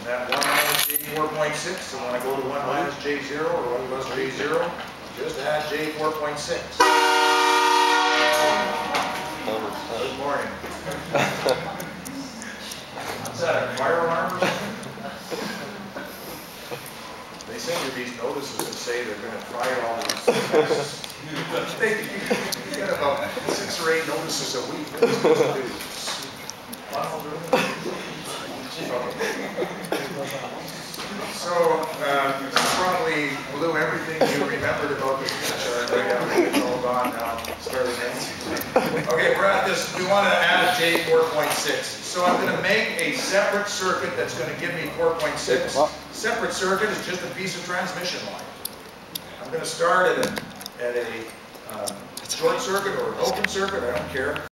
that 1 minus J4.6, so when I go to 1 minus J0 or 1 plus J0, just add J4.6. Good morning. Is that a fire alarm or something? They send you these notices that say they're going to try all these. You get about 6 or 8 notices a week. What are you supposed to do? So, probably blew everything you remembered about the chart right out. It's all gone now. Start again. Okay, we're at this. We want to add J4.6. So I'm going to make a separate circuit that's going to give me 4.6. Separate circuit is just a piece of transmission line. I'm going to start at a short circuit or an open circuit. I don't care.